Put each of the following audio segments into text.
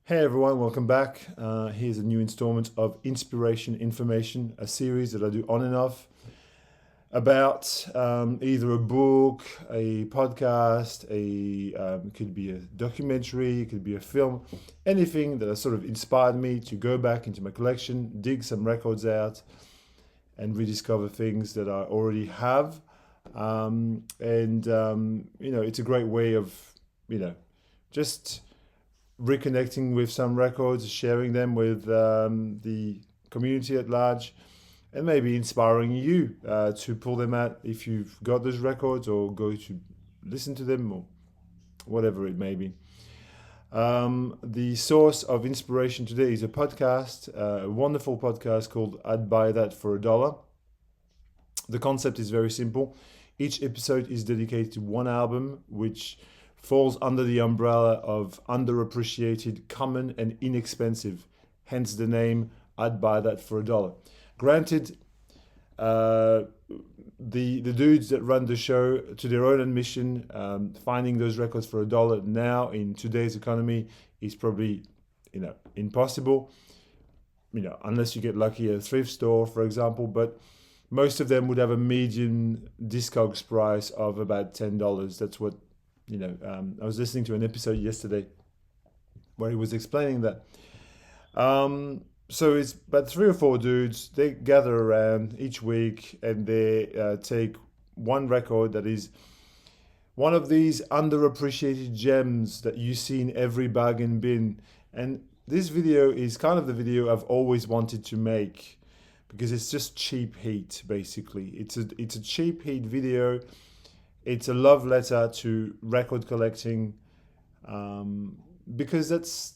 Hey everyone, welcome back. Here's a new installment of Inspiration Information, a series that I do on and off about either a book, a podcast, it could be a documentary, it could be a film, anything that has sort of inspired me to go back into my collection, dig some records out, and rediscover things that I already have. It's a great way of, just reconnecting with some records, sharing them with the community at large, and maybe inspiring you to pull them out if you've got those records or go to listen to them or whatever it may be. The source of inspiration today is a podcast, a wonderful podcast called I'd Buy That for a Dollar. The concept is very simple. Each episode is dedicated to one album, which falls under the umbrella of underappreciated, common, and inexpensive. Hence the name, I'd Buy That for a Dollar. Granted, the dudes that run the show, to their own admission, finding those records for a dollar now in today's economy is probably, impossible. Unless you get lucky at a thrift store, for example. But most of them would have a median Discogs price of about $10. That's what I was listening to an episode yesterday where he was explaining that. So it's about 3 or 4 dudes. They gather around each week and they take one record that is one of these underappreciated gems that you see in every bargain bin. And this video is kind of the video I've always wanted to make because it's just cheap heat, basically. It's a cheap heat video. It's a love letter to record collecting because that's,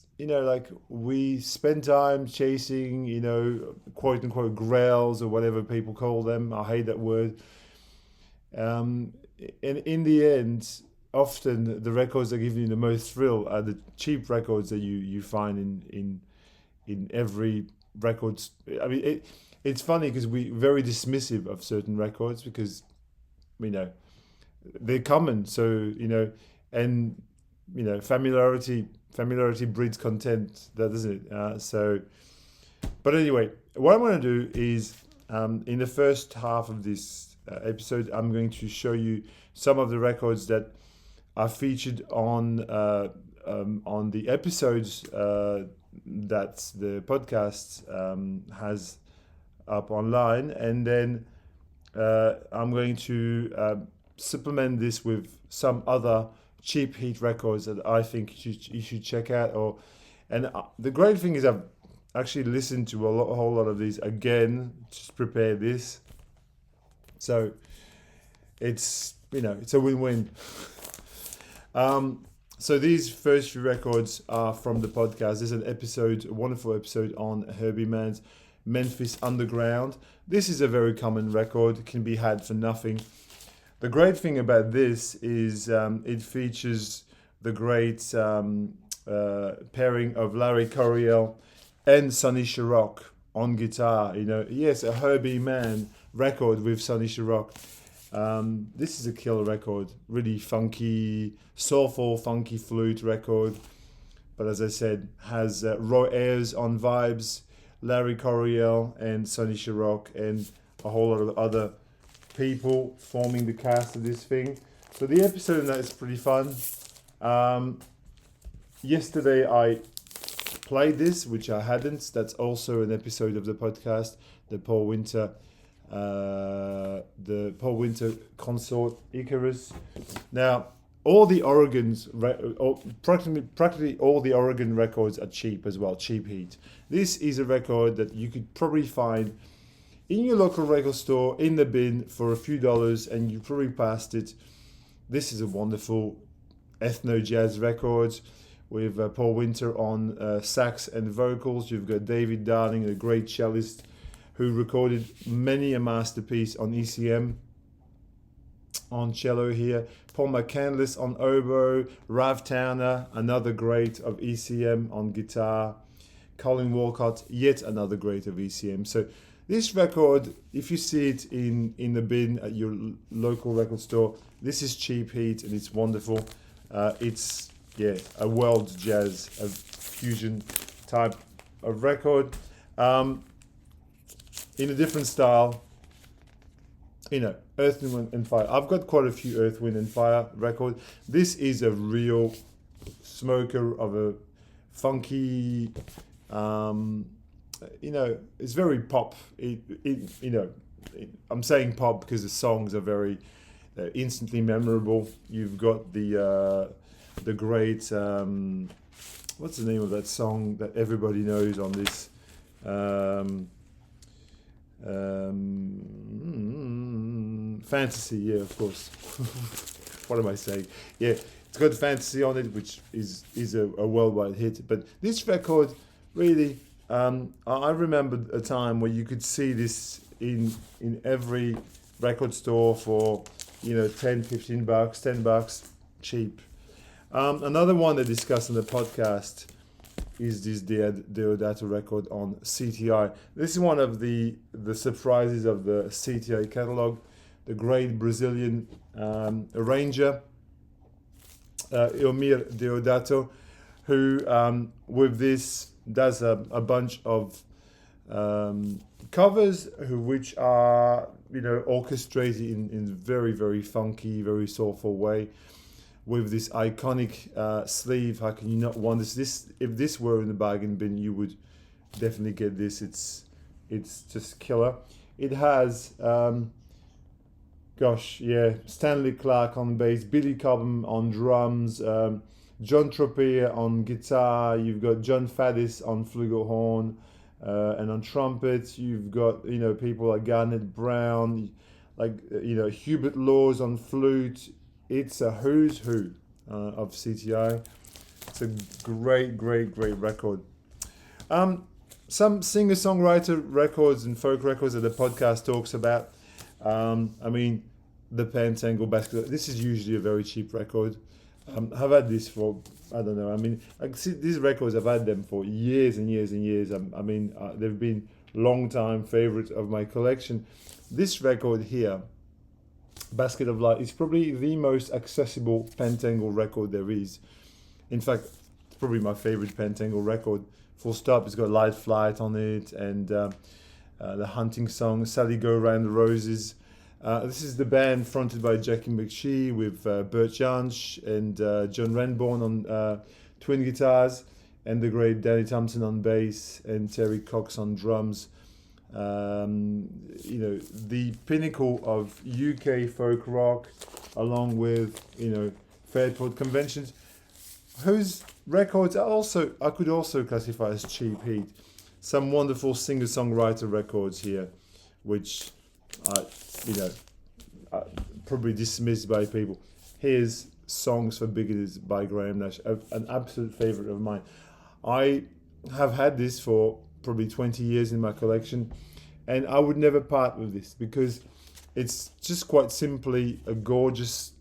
we spend time chasing, quote unquote grails or whatever people call them. I hate that word. And in the end, often the records that give you the most thrill are the cheap records that you find in every records. I mean, it's funny because we're very dismissive of certain records because, they're common. So, familiarity breeds contempt, doesn't it? But anyway, what I'm going to do is in the first half of this episode, I'm going to show you some of the records that are featured on the episodes that the podcast has up online, and then I'm going to supplement this with some other cheap heat records that I think you should check out. The great thing is I've actually listened to a whole lot of these again to prepare this, so it's a win-win. So these first few records are from the podcast. There's a wonderful episode on Herbie Mann's Memphis Underground. This is a very common record. It can be had for nothing. The great thing about this is it features the great pairing of Larry Coryell and Sonny Sharrock on guitar. Yes, a Herbie Mann record with Sonny Sharrock. This is a killer record, really funky, soulful, funky flute record. But as I said, has Roy Ayers on vibes, Larry Coryell and Sonny Sharrock, and a whole lot of other people forming the cast of this thing. So the episode of that is pretty fun. Yesterday I played this, which I hadn't. That's also an episode of the podcast, the Paul Winter consort Icarus. Now, all the practically all the Oregon records are cheap as well, cheap heat. This is a record that you could probably find in your local record store in the bin for a few dollars, and you probably passed it. This is a wonderful ethno jazz record with Paul Winter on sax and vocals. You've got David Darling, a great cellist who recorded many a masterpiece on ECM on cello here. Paul McCandless on oboe, Rav Towner, another great of ECM on guitar, Colin Walcott, yet another great of ECM. So this record, if you see it in the bin at your local record store, this is cheap heat and it's wonderful. It's a world jazz, fusion type of record, in a different style. Earth, Wind and Fire. I've got quite a few Earth, Wind and Fire records. This is a real smoker of a funky, it's very pop. I'm saying pop because the songs are very instantly memorable. You've got the great, what's the name of that song that everybody knows on this? Fantasy, yeah, of course. What am I saying? Yeah, it's got Fantasy on it, which is a worldwide hit. But this record, really, I remember a time where you could see this in every record store for 10, 15 bucks, $10, cheap. Another one I discussed in the podcast is this Deodato record on CTI. This is one of the surprises of the CTI catalog. The great Brazilian arranger, Eumir Deodato, who with this does a bunch of covers which are orchestrated in very, very funky, very soulful way, with this iconic sleeve. How can you not want this? If this were in the bargain bin, you would definitely get this. It's just killer. It has Stanley Clarke on bass, Billy Cobham on drums, John Tropea on guitar. You've got John Faddis on flugelhorn and on trumpet. You've got people like Garnet Brown, Hubert Laws on flute. It's a who's who of CTI. It's a great, great, great record. Some singer-songwriter records and folk records that the podcast talks about. The Pentangle Basket. This is usually a very cheap record. I've had this for, I don't know. These records, I've had them for years and years and years. They've been long-time favorites of my collection. This record here, Basket of Light, is probably the most accessible Pentangle record there is. In fact, it's probably my favorite Pentangle record. Full stop. It's got Light Flight on it, and the hunting song, Sally Go Round the Roses. This is the band fronted by Jackie McShee with Bert Jansch and John Renbourn on twin guitars, and the great Danny Thompson on bass and Terry Cox on drums. The pinnacle of UK folk rock, along with Fairport Conventions, whose records I could also classify as cheap heat. Some wonderful singer-songwriter records here, which are probably dismissed by people. Here's Songs for Bigots by Graham Nash, an absolute favorite of mine. I have had this for probably 20 years in my collection, and I would never part with this because it's just quite simply a gorgeous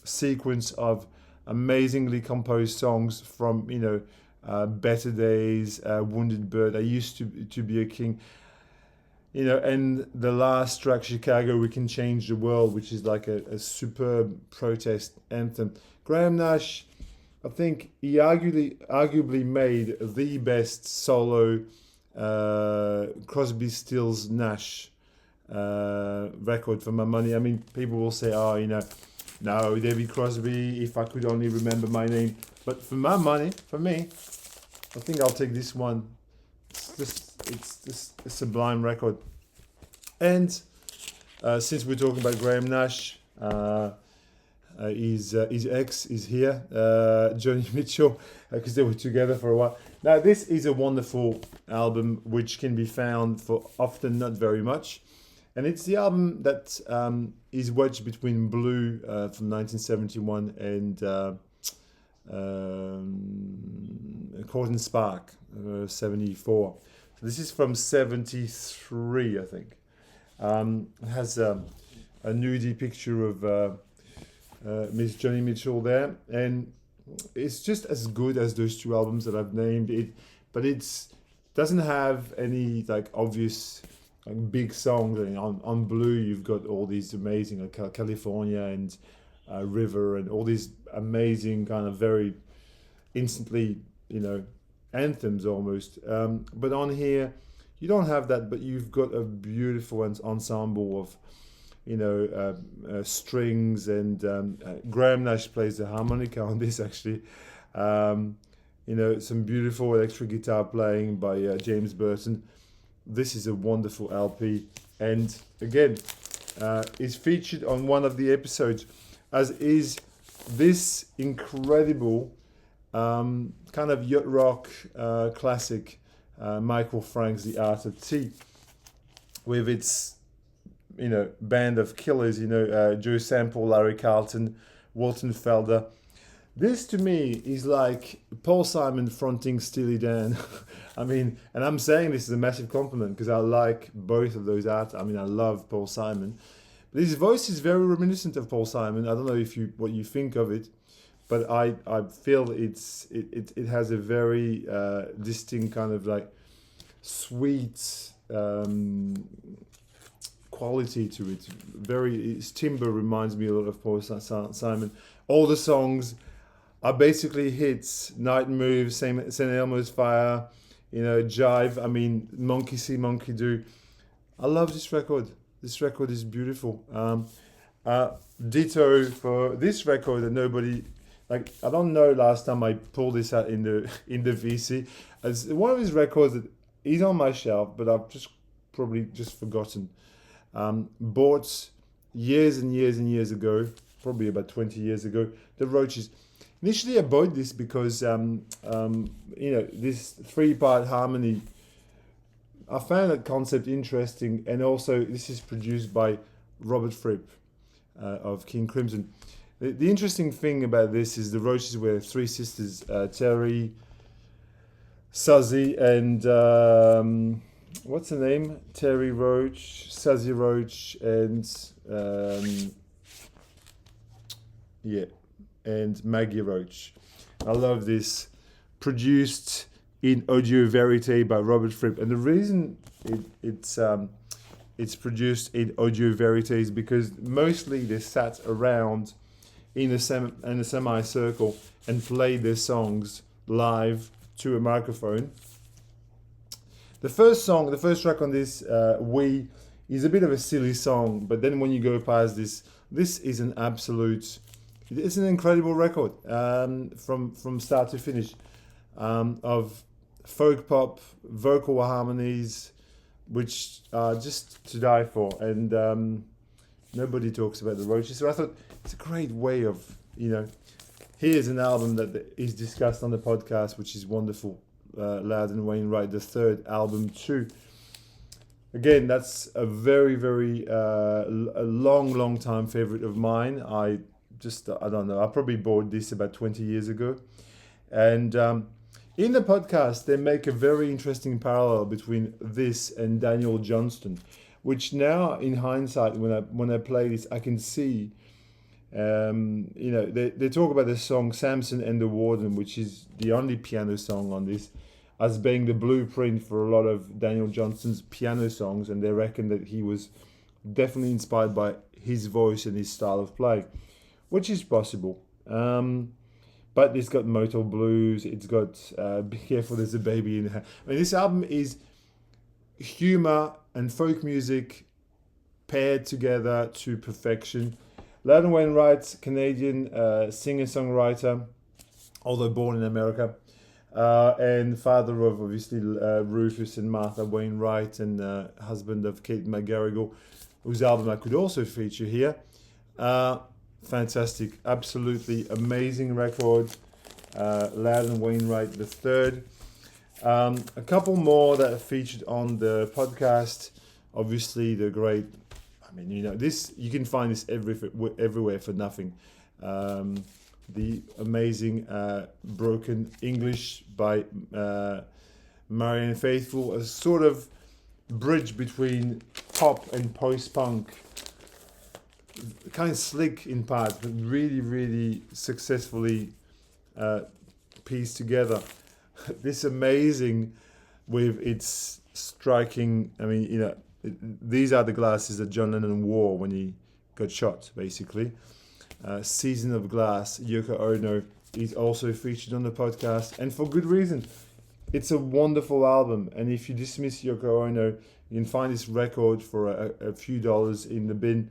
sequence of amazingly composed songs from Better Days, Wounded Bird, I Used to Be a King, and the last track, Chicago, We Can Change the World, which is like a superb protest anthem. Graham Nash, I think he arguably made the best solo Crosby, Stills, Nash record for my money. People will say, no, David Crosby, if I could only remember my name. But for my money, for me, I think I'll take this one. It's just a sublime record. And since we're talking about Graham Nash, his ex is here, Joni Mitchell, because they were together for a while. Now, this is a wonderful album which can be found for often not very much. And it's the album that is wedged between Blue from 1971 and Court and Spark, 74. So this is from 73, I think. It has a nudie picture of Miss Joni Mitchell there, and it's just as good as those two albums that I've named it, but it doesn't have any obvious big songs. On Blue, you've got all these amazing California and River and all these amazing kind of very instantly anthems almost. But on here, you don't have that, but you've got a beautiful ensemble of strings, and Graham Nash plays the harmonica on this actually. Some beautiful electric guitar playing by James Burton. This is a wonderful LP, and again, is featured on one of the episodes, as is this incredible kind of yacht rock classic, Michael Frank's The Art of Tea, with its band of killers, Joe Sample, Larry Carlton, Walton Felder. This to me is like Paul Simon fronting Steely Dan. And I'm saying this is a massive compliment because I like both of those artists. I love Paul Simon. But his voice is very reminiscent of Paul Simon. I don't know what you think of it, but I feel it has a very distinct kind of like sweet quality to it. Its timbre reminds me a lot of Paul Simon. All the songs are basically hits. Night Moves, St. Elmo's Fire, Jive. Monkey See, Monkey Do. I love this record. This record is beautiful. Ditto for this record that nobody, I don't know last time I pulled this out in the VC. It's one of his records that is on my shelf, but I've probably just forgotten. Bought years and years and years ago, probably about 20 years ago, The Roaches. Initially, I bought this because, this 3-part harmony, I found that concept interesting, and also this is produced by Robert Fripp of King Crimson. The interesting thing about this is the Roaches were 3 sisters, Terry, Suzy, and what's her name? Terry Roach, Suzy Roach, and and Maggie Roach. I love this. Produced in audio verite by Robert Fripp, and the reason it's produced in audio verite is because mostly they sat around in a semicircle and played their songs live to a microphone. The first track on this, We, is a bit of a silly song, but then when you go past this is an absolute. It's an incredible record from start to finish, of folk pop, vocal harmonies, which are just to die for. And nobody talks about the Roaches. So I thought it's a great way of, here's an album that is discussed on the podcast, which is wonderful. Loudon Wainwright, the third album too. Again, that's a very, very a long time favorite of mine. I don't know. I probably bought this about 20 years ago. And in the podcast, they make a very interesting parallel between this and Daniel Johnston, which now, in hindsight, when I play this, I can see. They talk about the song Samson and the Warden, which is the only piano song on this, as being the blueprint for a lot of Daniel Johnston's piano songs, and they reckon that he was definitely inspired by his voice and his style of play, which is possible. But it's got Motel Blues, it's got Be Careful There's a Baby in Her. This album is humor and folk music paired together to perfection. Loudon Wainwright, Canadian singer-songwriter, although born in America, and father of obviously Rufus and Martha Wainwright, and husband of Kate McGarrigle, whose album I could also feature here. Fantastic, absolutely amazing record. Loudon Wainwright the third. A couple more that are featured on the podcast. Obviously, the great. This you can find this everywhere for nothing. The amazing Broken English by Marianne Faithfull, a sort of bridge between pop and post-punk. Kind of slick in parts, but really, really successfully pieced together. This amazing with its striking. These are the glasses that John Lennon wore when he got shot, basically. Season of Glass, Yoko Ono, is also featured on the podcast, and for good reason. It's a wonderful album, and if you dismiss Yoko Ono, you can find this record for a few dollars in the bin.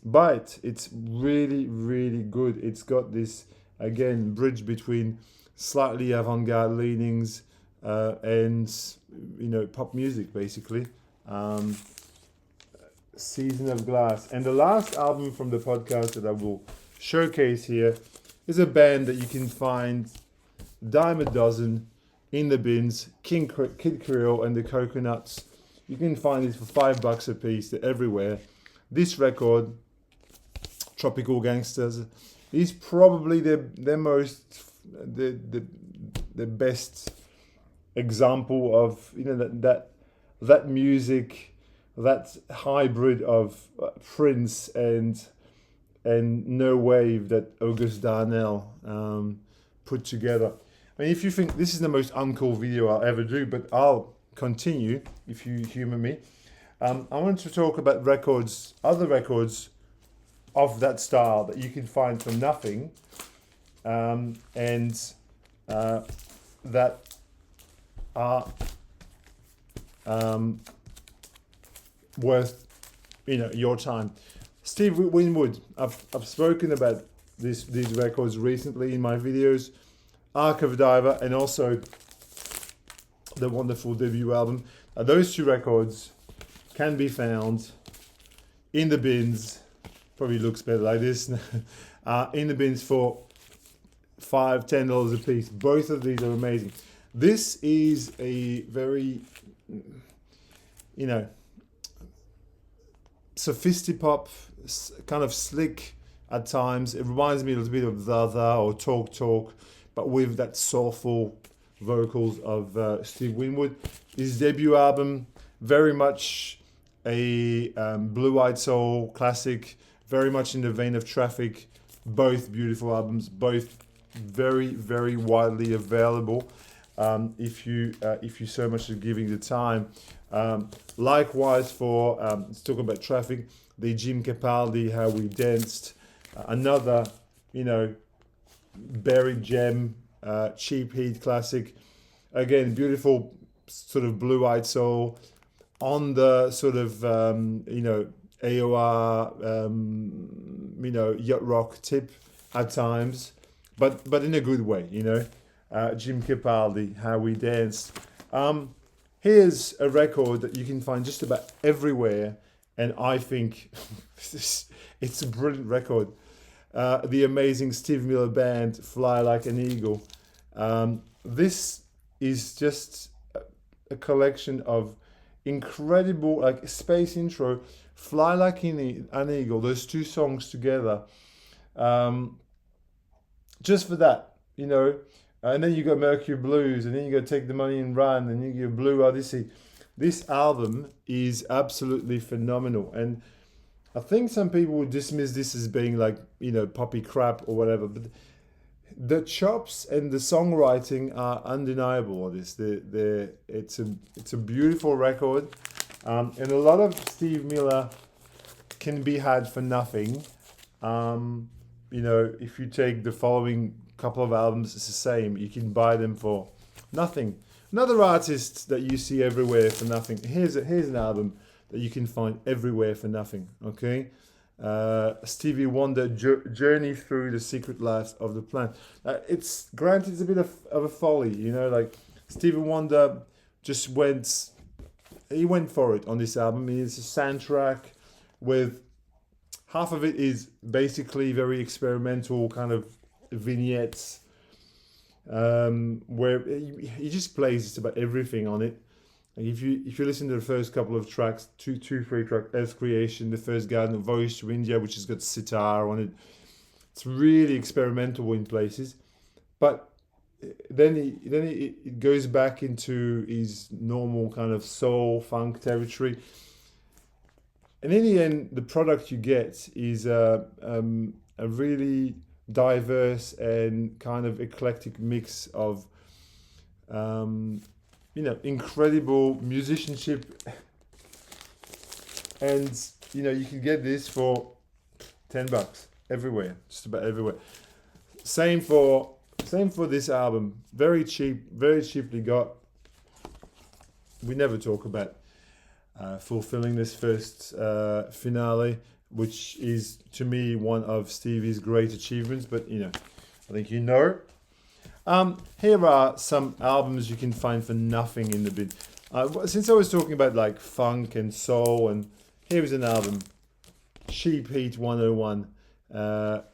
Buy it. It's really, really good. It's got this, again, bridge between slightly avant-garde leanings and, pop music, basically. Season of Glass. And the last album from the podcast that I will showcase here is a band that you can find dime a dozen in the bins. Kid Creole and the Coconuts. You can find it for $5 a piece. They're everywhere. This record, Tropical Gangsters, is probably the best example of that music, that hybrid of Prince and No Wave that August Darnell put together. I mean, if you think this is the most uncool video I'll ever do, but I'll continue if you humor me. I wanted to talk about other records of that style that you can find for nothing, and that are worth your time. Steve Winwood. I've spoken about these records recently in my videos. Arc of a Diver, and also the wonderful debut album. Those two records can be found in the bins. Probably looks better like this. In the bins for $5-10 a piece. Both of these are amazing. This is a very, sophisti-pop, kind of slick at times. It reminds me a little bit of Zaza or Talk, but with that soulful vocals of Steve Winwood. His debut album, very much a blue-eyed soul classic, very much in the vein of Traffic. Both beautiful albums, both very, very widely available. If you so much are giving the time. Likewise for let's talk about Traffic, the Jim Capaldi How We Danced, another buried gem, Cheap Heat classic. Again, beautiful sort of blue-eyed soul on the sort of AOR yacht rock tip at times, but in a good way. Jim Capaldi, How We Danced. Here's a record that you can find just about everywhere, and I think it's a brilliant record. The amazing Steve Miller Band, Fly Like an Eagle. This is just a collection of incredible, like Space Intro, Fly Like an Eagle, those two songs together. Just for that, and then you got Mercury Blues, and then you got Take the Money and Run, and you got Blue Odyssey. This album is absolutely phenomenal, and I think some people would dismiss this as being like, poppy crap or whatever, but the chops and the songwriting are undeniable on this. It's a beautiful record, and a lot of Steve Miller can be had for nothing. If you take the following couple of albums, it's the same. You can buy them for nothing. Another artist that you see everywhere for nothing. Here's an album that you can find everywhere for nothing. Okay, Stevie Wonder, Journey Through the Secret Life of the Plant. It's granted it's a bit of a folly, like Stevie Wonder just went for it on this album. It's a soundtrack with half of it is basically very experimental kind of vignettes, where he just plays just about everything on it. Like if you listen to the first couple of tracks, three tracks, Earth Creation, the first Garden, Voyage to India, which has got sitar on it, it's really experimental in places, but then it goes back into his normal kind of soul funk territory, and in the end, the product you get is a really diverse and kind of eclectic mix of incredible musicianship, and you can get this for $10 everywhere, just about everywhere. Same for Same for this album. Very cheap, very cheaply got. We never talk about fulfilling this first finale, which is to me one of Stevie's great achievements. But I think you know. Here are some albums you can find for nothing in the bin. Since I was talking about like funk and soul, and here is an album, Cheap Heat 101,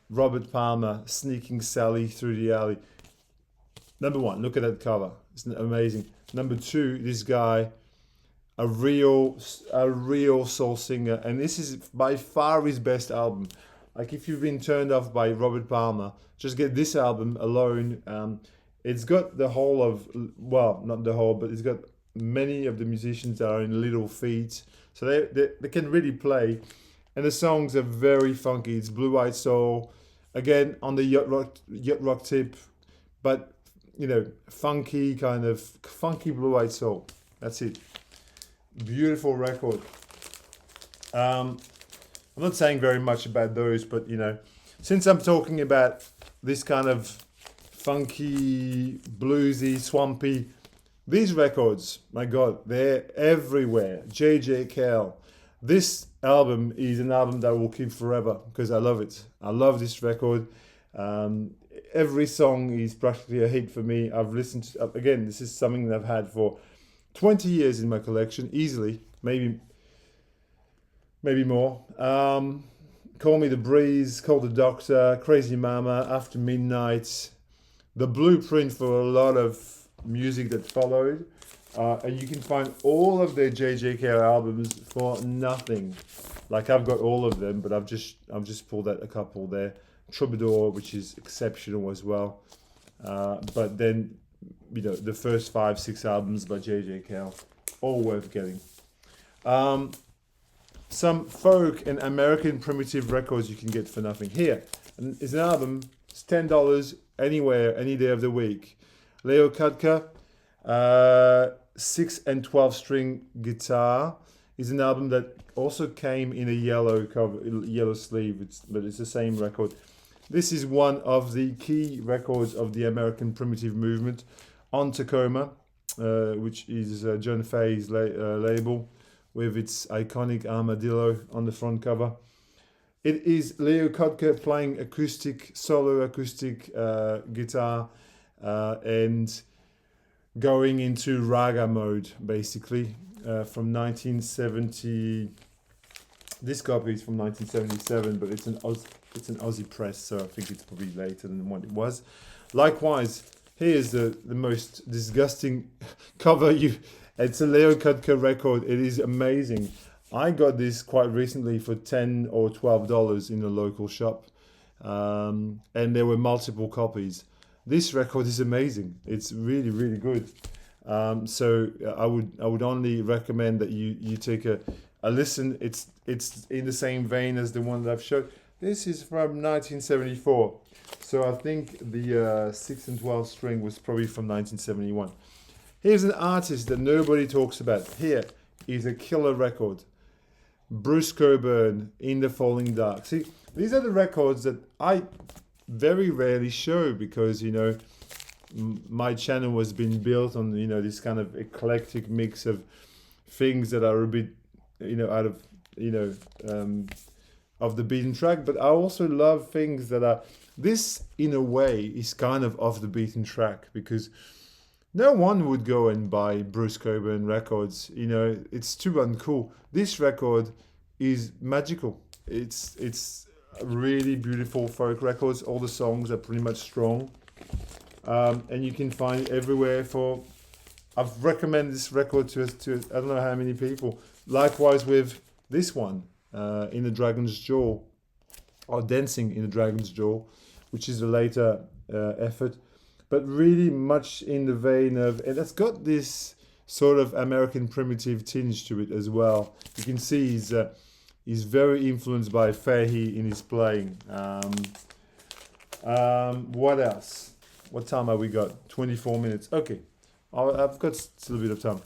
Robert Palmer, Sneaking Sally Through the Alley. Number one, look at that cover. It's amazing. Number two, this guy, a real soul singer, and this is by far his best album. Like if you've been turned off by Robert Palmer, just get this album alone. It's got the whole of, well, not the whole, but it's got many of the musicians that are in Little Feat, so they can really play, and the songs are very funky. It's blue-eyed soul, again on the yacht rock tip, but funky blue-eyed soul. That's it. Beautiful record. I'm not saying very much about those, but since I'm talking about this kind of funky, bluesy, swampy, these records, my God, they're everywhere. J.J. Cale. This album is an album that I will keep forever because I love it. I love this record. Every song is practically a hit for me. I've listened to, again, this is something that I've had for 20 years in my collection, easily, maybe more. Call Me the Breeze, Call the Doctor, Crazy Mama, After Midnight, the blueprint for a lot of music that followed, and you can find all of their J.J. Cale albums for nothing. Like I've got all of them, but I've just pulled out a couple there. Troubadour, which is exceptional as well, but then the first 5-6 albums by J.J. Cale, all worth getting. Some folk and American primitive records you can get for nothing. Here is an album. It's $10 anywhere, any day of the week. Leo Kutka, 6 and 12 string guitar, is an album that also came in a yellow cover, yellow sleeve. But it's the same record. This is one of the key records of the American primitive movement on Tacoma, which is John Fay's label, with its iconic armadillo on the front cover. It is Leo Kutka playing solo acoustic guitar, and going into raga mode, basically, from 1970. This copy is from 1977, but it's an Aussie press, so I think it's probably later than what it was. Likewise, here's the most disgusting cover. It's a Leo Kutka record. It is amazing. I got this quite recently for $10 or $12 in a local shop, and there were multiple copies. This record is amazing. It's really, really good. So I would only recommend that you take a listen. It's in the same vein as the one that I've showed. This is from 1974. So I think the 6 and 12 string was probably from 1971. Here's an artist that nobody talks about. Here is a killer record. Bruce Cockburn, In the Falling Dark. See, these are the records that I very rarely show because, my channel has been built on, this kind of eclectic mix of things that are a bit, out of, of the beaten track. But I also love things that are, this in a way is kind of off the beaten track because no one would go and buy Bruce Cockburn records. It's too uncool. This record is magical. It's really beautiful folk records. All the songs are pretty much strong, and you can find it everywhere. I've recommended this record to I don't know how many people. Likewise with this one, In the Dragon's Jaw, or Dancing in the Dragon's Jaw, which is a later effort. But really much in the vein of, and it's got this sort of American primitive tinge to it as well. You can see he's very influenced by Fahey in his playing. What else? What time have we got? 24 minutes. Okay, I've got still a bit of time.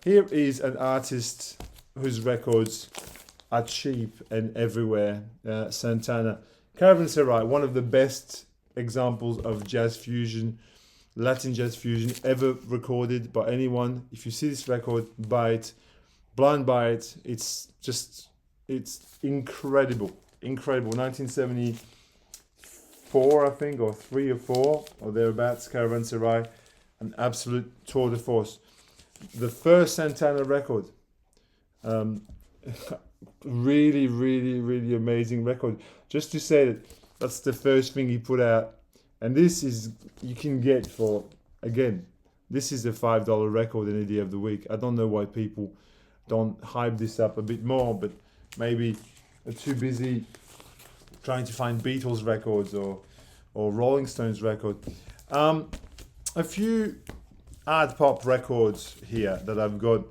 Here is an artist whose records are cheap and everywhere. Santana. Caravanserai, one of the best examples of jazz fusion, Latin jazz fusion ever recorded by anyone. If you see this record, buy it, blind buy it. It's incredible, incredible. 1974, I think, or 3 or 4 or thereabouts. Caravanserai, an absolute tour de force. The first Santana record, really, really, really amazing record. Just to say that that's the first thing he put out, and this is you can get for, again, this is a $5 record any day of the week. I don't know why people don't hype this up a bit more, but maybe they're too busy trying to find Beatles records or Rolling Stones record. A few art pop records here that I've got.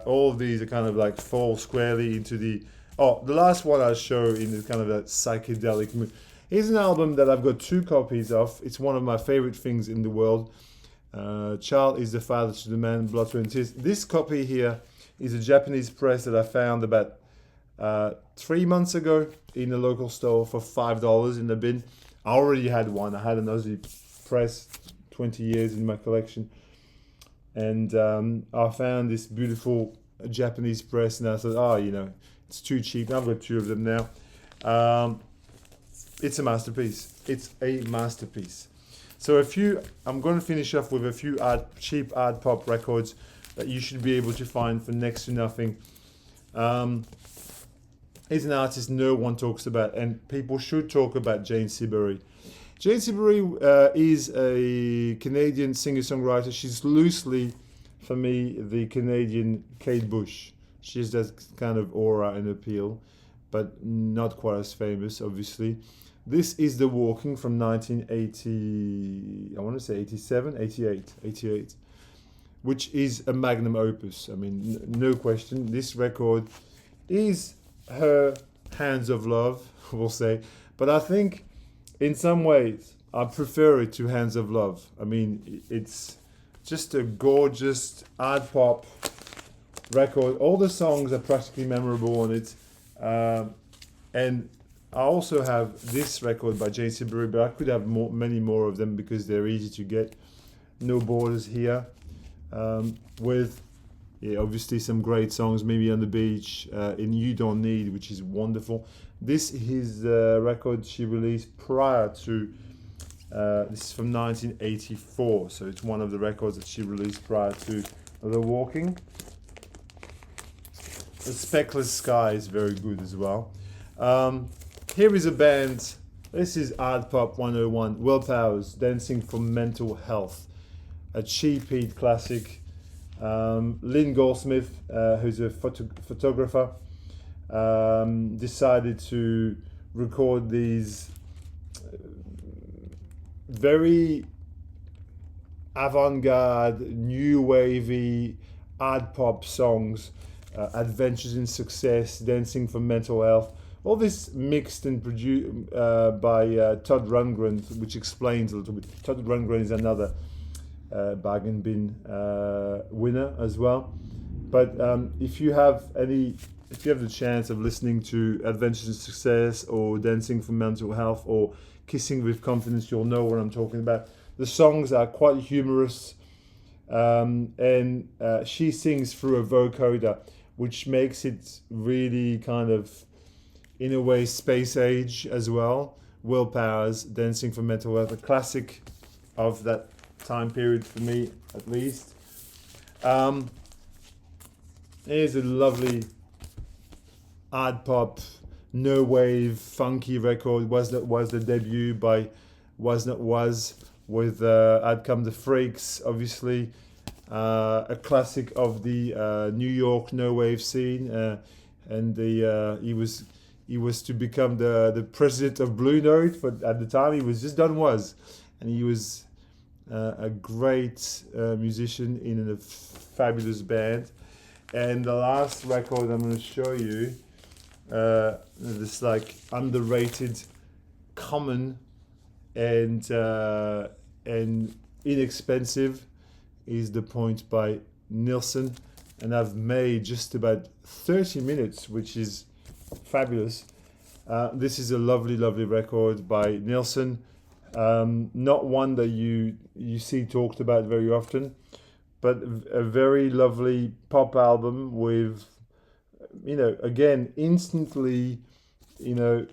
All of these are kind of like fall squarely into the last one I'll show in the kind of that psychedelic mood. Here's an album that I've got 2 copies of. It's one of my favorite things in the world. Child is the Father to the Man, Blood, Sweat and Tears. This copy here is a Japanese press that I found about 3 months ago in a local store for $5 in the bin. I already had one. I had an Aussie press, 20 years in my collection. And I found this beautiful Japanese press, and I thought, it's too cheap. I've got 2 of them now. It's a masterpiece. It's a masterpiece. So I'm going to finish off with a few cheap art pop records that you should be able to find for next to nothing. He's an artist no one talks about, and people should talk about Jane Siberry. Jane Siberry is a Canadian singer-songwriter. She's loosely, for me, the Canadian Kate Bush. She has that kind of aura and appeal, but not quite as famous, obviously. This is The Walking from 1980, I want to say 88, which is a magnum opus. I mean, no question. This record is her Hands of Love, we'll say. But I think in some ways, I prefer it to Hands of Love. I mean, it's just a gorgeous art pop record. All the songs are practically memorable on it. And I also have this record by Jane Siberry, but I could have many more of them because they're easy to get. No Borders here. With obviously some great songs, maybe On the Beach, in You Don't Need, which is wonderful. This is the record she released prior to, this is from 1984, so it's one of the records that she released prior to The Walking. The Speckless Sky is very good as well. Here is a band, this is Art Pop 101, Will Powers, Dancing for Mental Health, a cheap heat classic. Lynn Goldsmith, who's a photographer, decided to record these very avant-garde, new wavy art pop songs, Adventures in Success, Dancing for Mental Health, all this mixed and produced by Todd Rundgren, which explains a little bit. Todd Rundgren is another bargain bin winner as well. But if you have the chance of listening to Adventures in Success or Dancing for Mental Health or Kissing with Confidence, you'll know what I'm talking about. The songs are quite humorous, and she sings through a vocoder, which makes it really kind of, in a way, space age as well. Will Powers, Dancing for Mental Health, a classic of that time period for me, at least. Here's a lovely art pop, no wave, funky record. Was the debut by Was Not Was with I'd Come the Freaks, obviously. A classic of the New York no wave scene, and he was to become the president of Blue Note, but at the time he was just done Was, and he was a great musician in a fabulous band. And the last record I'm going to show you, this like underrated, common, and inexpensive, is The Point by Nilsson, and I've made just about 30 minutes, which is fabulous. This is a lovely, lovely record by Nilsson. Not one that you see talked about very often, but a very lovely pop album with, again, instantly, you know,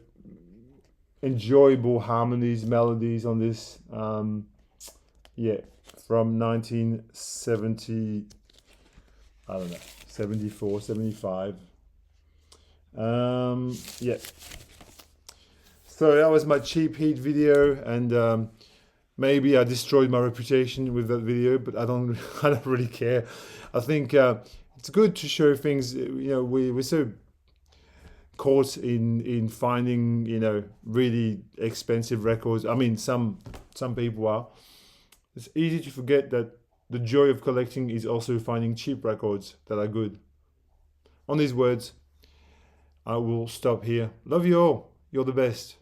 enjoyable harmonies, melodies on this. Yeah, from 1970, I don't know, 74, 75. Yeah. So that was my cheap heat video, and maybe I destroyed my reputation with that video, but I don't, I don't really care. I think it's good to show things. We're so caught in finding really expensive records. I mean, some people are. It's easy to forget that the joy of collecting is also finding cheap records that are good. On these words, I will stop here. Love you all. You're the best.